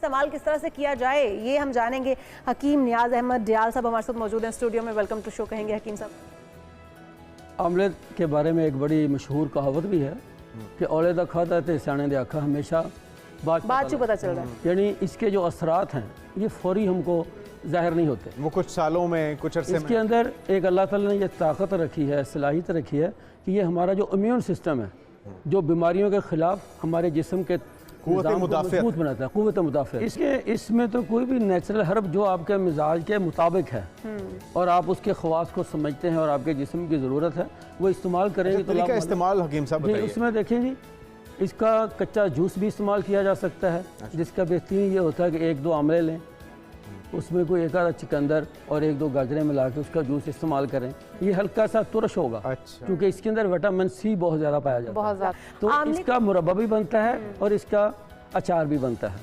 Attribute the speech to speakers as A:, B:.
A: इस्तेमाल किस तरह से किया जाए ये हम जानेंगे। हकीम नियाज अहमद डियाल साहब हमारे साथ मौजूद हैं स्टूडियो में। वेलकम टू शो कहेंगे हकीम साहब।
B: आमले के बारे में एक बड़ी मशहूर कहावत भी है कि औले दा खाता ते स्याने दे आखा, हमेशा बात
A: पता चल रहा है।
B: यानी इसके जो असरात हैं ये फौरी हमको जाहिर नहीं होते,
C: वो कुछ सालों में, कुछ अरसे
B: इसके अंदर एक अल्लाह ताला ने ये ताकत रखी है, सलाहियत रखी है कि ये हमारा जो इम्यून सिस्टम है, जो बीमारियों के ख़िलाफ़ हमारे जिस्म के मजबूत बनाता है, क़ुव्वत मुदाफ़िअत। इसमें तो कोई भी नेचुरल हर्ब जो आपके मिजाज के मुताबिक है और आप उसके ख़वास को समझते हैं और आपके जिस्म की ज़रूरत है वो इस्तेमाल करेंगे।
C: तो इस्तेमाल हकीम साहब बताइए।
B: उसमें देखें जी, इसका कच्चा जूस भी इस्तेमाल किया जा सकता है, जिसका बेहतरीन ये होता है कि 1-2 आमले लें, उसमें कोई 1 आधा चुकंदर और 1-2 गाजरें मिला के उसका जूस इस्तेमाल करें। ये हल्का सा तुरश होगा क्योंकि इसके अंदर विटामिन सी बहुत ज़्यादा पाया जाता है, तो इसका मुरब्बा भी बनता है और इसका अचार भी बनता है।